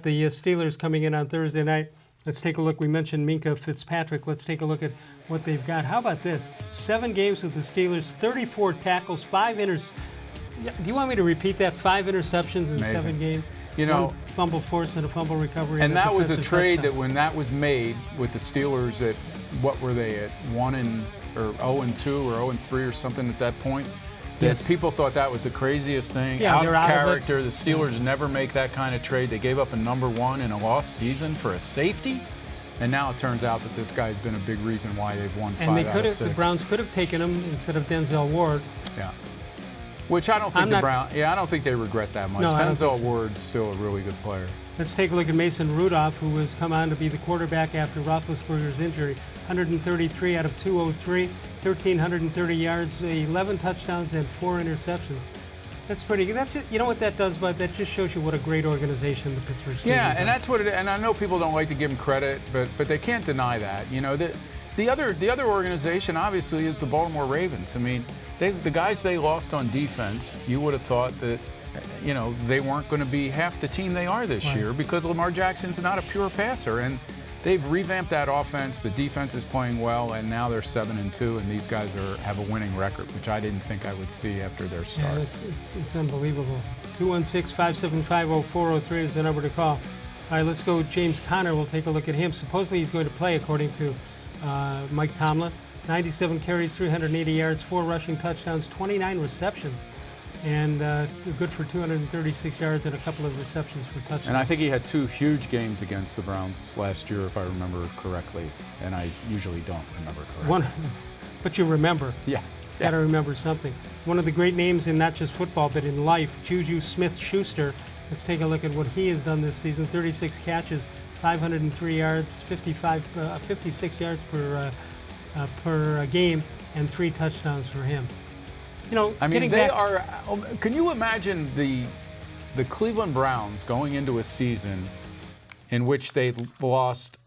The Steelers coming in on Thursday night. Let's take a look. We mentioned Minkah-Fitzpatrick. Let's take a look at what they've got. How about this? 7 games with the Steelers, 34 tackles, 5 interceptions. Do you want me to repeat that? 5 interceptions in Amazing. 7 games? You know, 1 fumble force and a fumble recovery. And that was a trade touchdown. that when that was made with the Steelers at, what were they, at 0-2 or 0-3 or something at that point? Yes. People thought that was the craziest thing. Yeah, out they're of out of character. it. The Steelers never make that kind of trade. They gave up a #1 in a lost season for a safety. And now it turns out that this guy's been a big reason why they've won 5 and they out could of have, 6. the Browns could have taken him instead of Denzel Ward. Yeah. Which I don't think I don't think they regret that much. No, I don't think Denzel so. Ward's still a really good player. Let's take a look at Mason-Rudolph, who has come on to be the quarterback after Roethlisberger's injury. 133 out of 203, 1,330 yards, 11 touchdowns, and 4 interceptions. That's pretty good. That's just, you know what that does, Bud? That just shows you what a great organization the Pittsburgh Steelers Yeah, and are. that's what it. And I know people don't like to give him credit, but they can't deny that. You know, the other organization obviously is the Baltimore Ravens. I mean, the guys they lost on defense, you would have thought that, you know, they weren't going to be half the team they are this year because Lamar Jackson's not a pure passer, and they've revamped that offense. The defense is playing well, and now they're 7-2, and these guys have a winning record, which I didn't think I would see after their start. Yeah, it's unbelievable. 216-575-0403 is the number to call. All right, let's go. James Conner, we'll take a look at him. Supposedly he's going to play, according to Mike Tomlin. 97 carries, 380 yards, 4 rushing touchdowns, 29 receptions, and good for 236 yards and a couple of receptions for touchdowns. And I think he had 2 huge games against the Browns last year, if I remember correctly, and I usually don't remember correctly. But you remember. Yeah. Got to remember something. One of the great names in not just football, but in life, Juju-Smith-Schuster. Let's take a look at what he has done this season. 36 catches, 503 yards, 56 yards per game, and 3 touchdowns for him. You know, I mean, can you imagine the Cleveland Browns going into a season in which they lost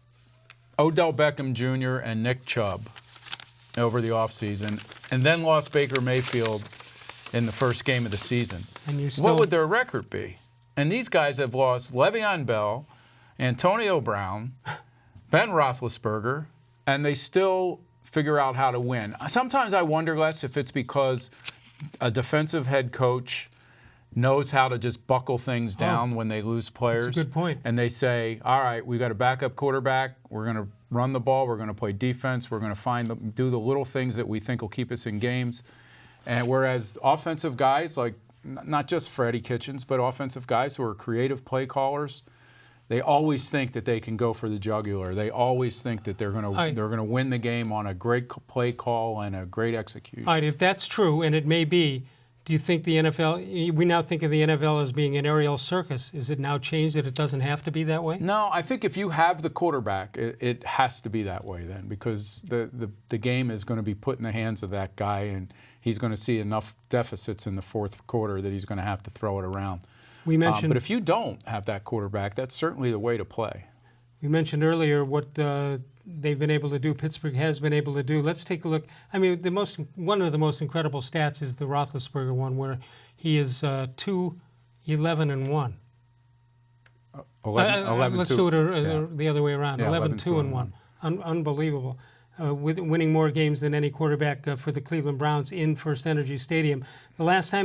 Odell Beckham Jr. and Nick Chubb over the offseason, and then lost Baker Mayfield in the first game of the season? And what would their record be? And these guys have lost Levine and Bell, Antonio Brown, Ben Roethlisberger, and they still figure out how to win. Sometimes I wonder, Les, if it's because a defensive head coach knows how to just buckle things down when they lose players. That's a good point. And they say, all right, we've got a backup quarterback. We're going to run the ball. We're going to play defense. We're going to do the little things that we think will keep us in games. And whereas offensive guys, like not just Freddie Kitchens, but offensive guys who are creative play callers, they always think that they can go for the jugular. They always think that they're going to win the game on a great play call and a great execution. All right, if that's true, and it may be, do you think the NFL, we now think of the NFL as being an aerial circus. Is it now changed that it doesn't have to be that way? No, I think if you have the quarterback, it has to be that way then, because the game is going to be put in the hands of that guy, and he's going to see enough deficits in the fourth quarter that he's going to have to throw it around. We mentioned, but if you don't have that quarterback, that's certainly the way to play. We mentioned earlier what they've been able to do, Pittsburgh has been able to do. Let's take a look. I mean, one of the most incredible stats is the Roethlisberger one, where he is 2-11-1. 11-2. Let's do it the other way around. Yeah, 11-2-1. Unbelievable. With winning more games than any quarterback for the Cleveland Browns in First Energy Stadium. The last time